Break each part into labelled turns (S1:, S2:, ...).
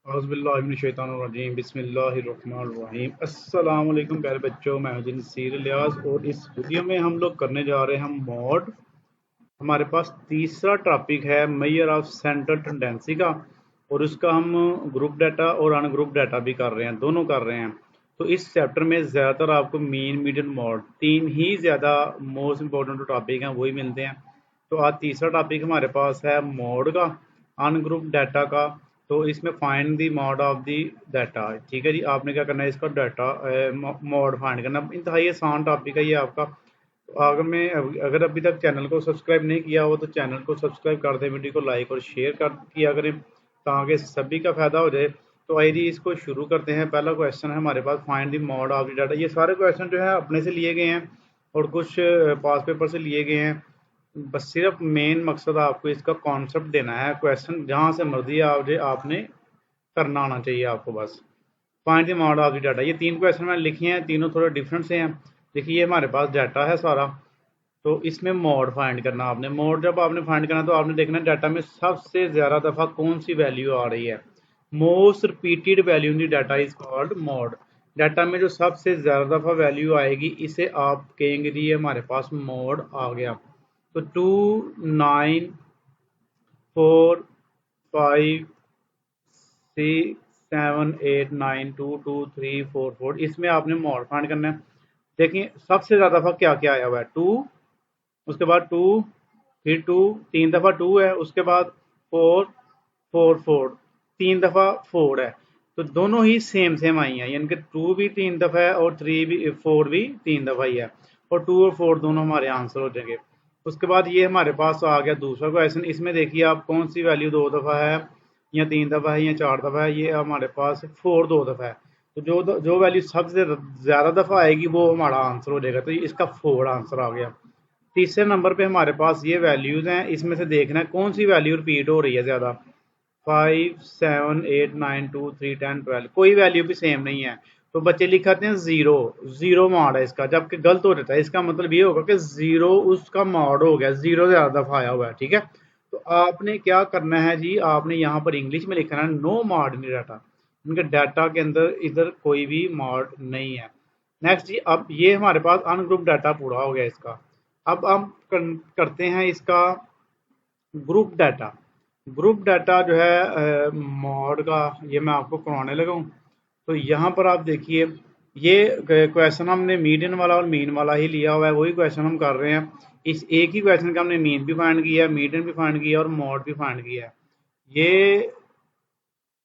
S1: औज़ुबिल्लाहिमिनश्शैतानिर्रजीम बिस्मिल्लाहिर्रहमानिर्रहीम। अस्सलाम वालेकुम प्यारे बच्चों, मैं हूं जी नसीर इलियास और इस वीडियो में हम लोग करने जा रहे हैं मॉड। हमारे पास तीसरा टॉपिक है मेजर ऑफ सेंट्रल टेंडेंसी का, और उसका हम ग्रुप डाटा और अनग्रुप डाटा भी कर रहे हैं, दोनों कर रहे हैं। तो इस चैप्टर में ज़्यादातर आपको मीन मीडियन मॉड तीन ही ज़्यादा मोस्ट इंपॉर्टेंट टॉपिक हैं, वही मिलते हैं। तो आज तीसरा टॉपिक हमारे पास है मॉड का, अनग्रुप डाटा का। तो इसमें find the mod of the data. ठीक है जी, आपने क्या करना है, इसका डाटा मॉड फाइंड करना। इंतहाई आसान टॉपिक है ये आपका। तो अगर अभी तक चैनल को सब्सक्राइब नहीं किया हो तो चैनल को सब्सक्राइब कर दें, वीडियो को लाइक और शेयर कर किया करें ताकि सभी का फायदा हो जाए। तो आइए इसको शुरू करते हैं। पहला क्वेश्चन है हमारे पास, find the mode of the data. ये सारे क्वेश्चन जो है अपने से लिए गए हैं और कुछ पास पेपर से लिए गए हैं। बस सिर्फ मेन मकसद आपको इसका कॉन्सेप्ट देना है। क्वेश्चन जहाँ से मर्जी आपने करना आना चाहिए आपको बस। Find the amount of the data, ये तीन क्वेश्चन मैंने लिखे हैं, तीनों थोड़े डिफरेंट से हैं। देखिए हमारे पास डाटा है सारा, तो इसमें मोड फाइंड करना आपने। मोड जब आपने फाइंड करना तो आपने देखना डाटा में सबसे ज़्यादा दफ़ा कौन सी वैल्यू आ रही है। Most repeated value in the data is called mode. Data में जो सबसे ज़्यादा दफ़ा वैल्यू आएगी इसे आप कहेंगे जी ये हमारे पास मोड आ गया। तो 2, 9, 4, 5, 6, 7, 8, 9, 2, 2, 3, 4, 4, इसमें आपने मोड फाइंड करना है। देखिए सबसे ज़्यादा दफ़ा क्या क्या आया हुआ है, 2, उसके बाद 2, फिर 2, तीन दफ़ा 2 है, उसके बाद 4, 4, 4, तीन दफ़ा 4 है। तो दोनों ही सेम सेम आई हैं, यानी कि 2 भी तीन दफ़ा है और 4 भी तीन दफ़ा ही है, और 2 और 4 दोनों हमारे आंसर हो जाएंगे। उसके बाद ये हमारे पास आ गया दूसरा क्वेश्चन। इसमें देखिए आप कौन सी वैल्यू दो दफ़ा है या तीन दफ़ा है या चार दफ़ा है। ये हमारे पास 4 दो दफ़ा है, तो जो वैल्यू सबसे ज़्यादा दफ़ा आएगी वो हमारा आंसर हो जाएगा। तो इसका 4 आंसर आ गया। तीसरे नंबर पे हमारे पास ये वैल्यूज़ हैं, इसमें से देखना है कौन सी वैल्यू रिपीट हो रही है ज़्यादा। 5, 7, 8, 9, 2, 3, 10, 12, कोई वैल्यू भी सेम नहीं है। तो बच्चे लिखाते हैं ज़ीरो, ज़ीरो मॉड है इसका, जबकि गलत हो जाता है। इसका मतलब ये होगा कि ज़ीरो उसका मॉड हो गया, ज़ीरो ज़्यादा दफ़ा आया हुआ है। ठीक है, तो आपने क्या करना है जी, आपने यहाँ पर इंग्लिश में लिखना है नो मॉड इन डाटा। इनके डाटा के अंदर इधर कोई भी मॉड नहीं है। नेक्स्ट जी, अब ये हमारे पास अनग्रुप डाटा पूरा हो गया इसका। अब हम करते हैं इसका ग्रुप डाटा। ग्रुप डाटा जो है मॉड का, ये मैं आपको करवाने लगा हूँ। तो यहाँ पर आप देखिए ये क्वेश्चन हमने मीडियन वाला और मीन वाला ही लिया हुआ है, वही क्वेश्चन हम कर रहे हैं। इस एक ही क्वेश्चन का हमने मीन भी फाइंड किया, मीडियन भी फाइंड किया और मॉड भी फाइंड किया। ये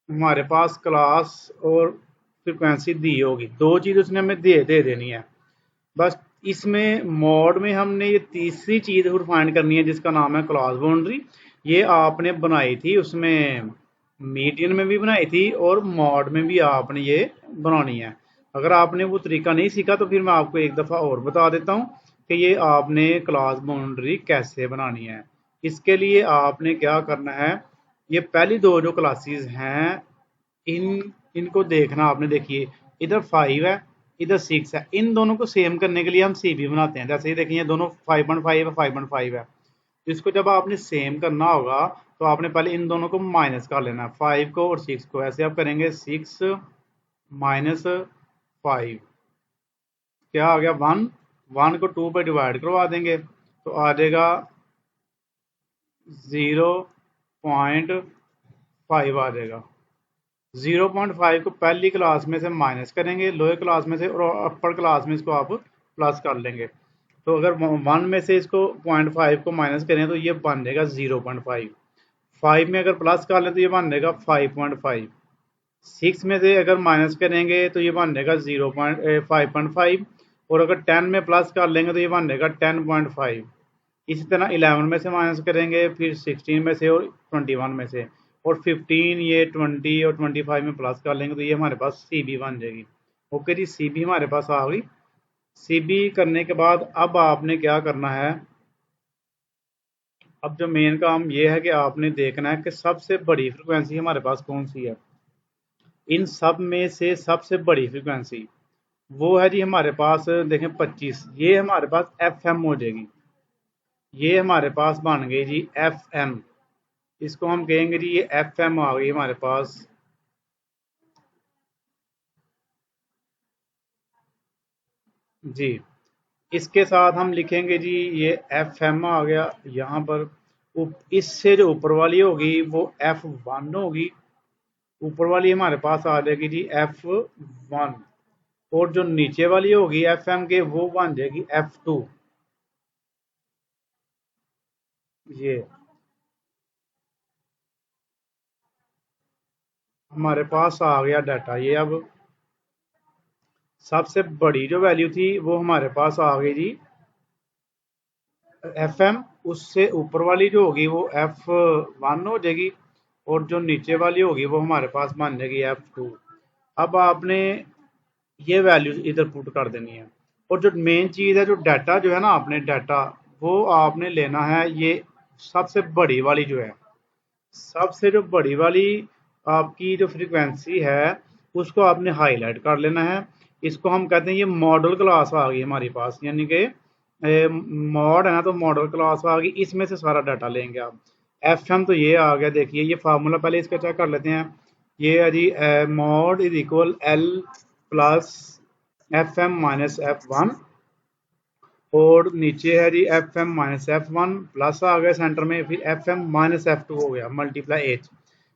S1: हमारे पास क्लास और फ्रिक्वेंसी दी होगी, दो चीज़ उसने हमें दे देनी है बस। इसमें मॉड में हमने ये तीसरी चीज़ फाइंड करनी है जिसका नाम है क्लास बाउंड्री। ये आपने बनाई थी, उसमें मीडियन में भी बनाई थी और मॉड में भी आपने ये बनानी है। अगर आपने वो तरीका नहीं सीखा तो फिर मैं आपको एक दफ़ा और बता देता हूँ कि ये आपने क्लास बाउंड्री कैसे बनानी है। इसके लिए आपने क्या करना है, ये पहली दो जो क्लासेस हैं इनको देखना आपने। देखिए इधर 5 है, इधर 6 है, इन दोनों को सेम करने के लिए हम सी भी बनाते हैं। जैसे ये देखिए ये दोनों 5.5 है, 5.5 है। इसको जब आपने सेम करना होगा तो आपने पहले इन दोनों को माइनस कर लेना है, 5 को और 6 को। ऐसे आप करेंगे 6 माइनस 5, क्या आ गया 1। 1 को 2 पे डिवाइड करवा देंगे तो आ जाएगा 0.5 आ जाएगा। 0.5 को पहली क्लास में से माइनस करेंगे, लोअर क्लास में से, और अपर क्लास में इसको आप प्लस कर लेंगे। तो अगर 1 में से इसको 0.5 को माइनस करें तो ये बन जाएगा 0.5। 5 में अगर प्लस कर लें तो ये बन जाएगा 5.5। 6 में से अगर माइनस करेंगे तो ये बन जाएगा 5.5, और अगर 10 में प्लस कर लेंगे तो ये बन जाएगा 10.5। इसी तरह 11 में से माइनस करेंगे, फिर 16 में से और 21 में से, और 15, ये 20 और 25 में प्लस कर लेंगे तो ये हमारे पास सी बी बन जाएगी। ओके जी, सी बी हमारे पास आ गई। सी बी करने के बाद अब आपने क्या करना है, अब जो मेन काम ये है कि आपने देखना है कि सबसे बड़ी फ्रिक्वेंसी हमारे पास कौन सी है। इन सब में से सबसे बड़ी फ्रिक्वेंसी वो है जी हमारे पास, देखें 25, ये हमारे पास एफ एम हो जाएगी। ये हमारे पास बन गई जी एफ एम। इसको हम कहेंगे जी ये एफ एम आ गई हमारे पास। जी। इसके साथ हम लिखेंगे जी ये एफ एम आ गया यहाँ पर। इससे जो ऊपर वाली होगी वो एफ वन होगी। ऊपर वाली हमारे पास आ जाएगी जी एफ वन। और जो नीचे वाली होगी एफ एम के वो बन जाएगी एफ टू। ये हमारे पास आ गया डाटा। ये अब सबसे बड़ी जो वैल्यू थी वो हमारे पास आ गई जी एफ एम। उससे ऊपर वाली जो होगी वो एफ वन हो जाएगी। और जो नीचे वाली होगी वो हमारे पास बन जाएगी एफ टू। अब आपने ये वैल्यूज इधर पुट कर देनी है। और जो मेन चीज़ है जो डाटा जो है ना आपने डाटा वो आपने लेना है ये सबसे बड़ी वाली जो है। सबसे जो बड़ी वाली आपकी जो फ्रीक्वेंसी है उसको आपने हाईलाइट कर लेना है। इसको हम कहते हैं ये मॉडल क्लास आ गई हमारे पास, यानी कि मॉड है ना, तो मॉडल क्लास आ गई। इसमें से सारा डाटा लेंगे आप। एफ एम तो ये आ गया, देखिए ये फार्मूला पहले इसका चेक कर लेते हैं। ये है जी mode is equal L plus F M minus F one. और नीचे है जी F M minus F one plus आ गया सेंटर में, फिर F M minus F two हो गया मल्टीप्लाई एच।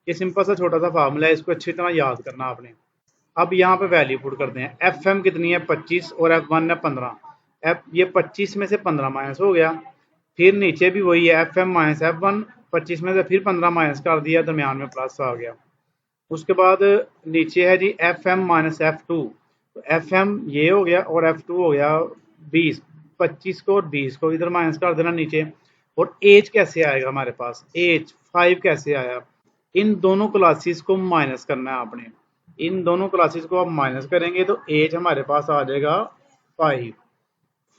S1: ये सिंपल सा छोटा सा फार्मूला है, इसको अच्छी तरह याद करना आपने। अब यहाँ पे वैल्यू पुट करते हैं। एफ एम कितनी है 25 और एफ वन है 15। एफ ये 25 में से 15 माइनस हो गया। फिर नीचे भी वही है F M minus F one. 25 में से फिर 15 माइनस कर दिया, दरमियान में प्लस आ गया। उसके बाद नीचे है जी F M minus F two. तो एफ एम ये हो गया और एफ टू हो गया 20। 25 को और 20 को इधर माइनस कर देना नीचे। और एज कैसे आएगा हमारे पास, एज 5 कैसे आया। इन दोनों क्लासेस को माइनस करना है आपने। इन दोनों क्लासेस को आप माइनस करेंगे तो एज हमारे पास आ जाएगा 5।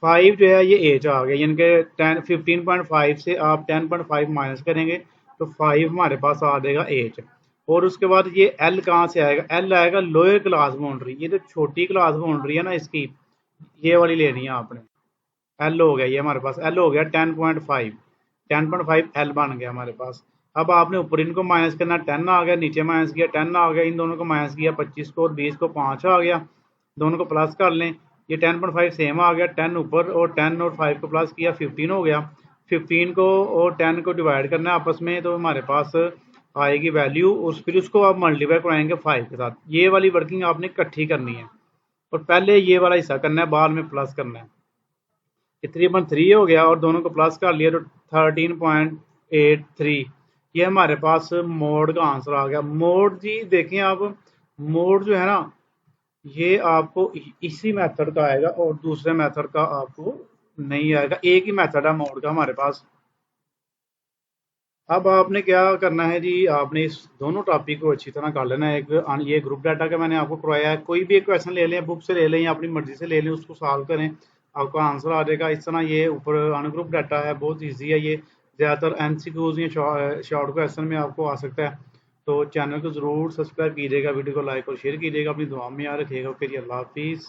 S1: 5 जो है ये एज आ गया, यानी कि 15.5 से आप 10.5 माइनस करेंगे तो 5 हमारे पास आ जाएगा एज। और उसके बाद ये एल कहाँ से आएगा, एल आएगा लोअर क्लास बाउंड्री। ये जो छोटी क्लास बाउंड्री है ना इसकी, ये वाली लेनी है आपने। एल हो गया, ये हमारे पास एल हो गया 10.5। 10.5 एल बन गया हमारे पास। अब आपने ऊपर इनको माइनस करना, 10 आ गया, नीचे माइनस किया 10 आ गया, इन दोनों को माइनस किया 25 को और 20 को 5 आ गया। दोनों को प्लस कर लें, ये 10.5 सेम आ गया, 10 ऊपर और 10 और 5 को प्लस किया 15 हो गया। 15 को और 10 को डिवाइड करना है आपस में, तो हमारे पास आएगी वैल्यू उस, फिर उसको आप मल्टीप्लाई कराएंगे 5 के साथ। ये वाली वर्किंग आपने इकट्ठी करनी है और पहले ये वाला हिस्सा करना है, बाद में प्लस करना है। ये 3.3 हो गया और दोनों को प्लस कर लिया तो 13.83। ये हमारे पास मोड का आंसर आ गया। मोड जी देखें आप, मोड जो है ना ये आपको इसी मेथड का आएगा और दूसरे मेथड का आपको नहीं आएगा। एक ही मेथड है मोड का हमारे पास। अब आपने क्या करना है जी, आपने इस दोनों टॉपिक को अच्छी तरह कर लेना है। एक ये ग्रुप डाटा का मैंने आपको करवाया है, कोई भी एक क्वेश्चन ले लें, बुक से ले लें या अपनी मर्जी से ले लें, उसको सॉल्व करें, आपका आंसर आ जाएगा। इस तरह ये ऊपर अनग्रुप डाटा है, बहुत ईजी है ये। ज़्यादातर एमसीक्यूज या शॉर्ट क्वेश्चन में आपको आ सकता है। तो चैनल को ज़रूर सब्सक्राइब कीजिएगा, वीडियो को लाइक और शेयर कीजिएगा, अपनी दुआ में याद रखिएगा। ओके जी, अल्लाह हाफिज़।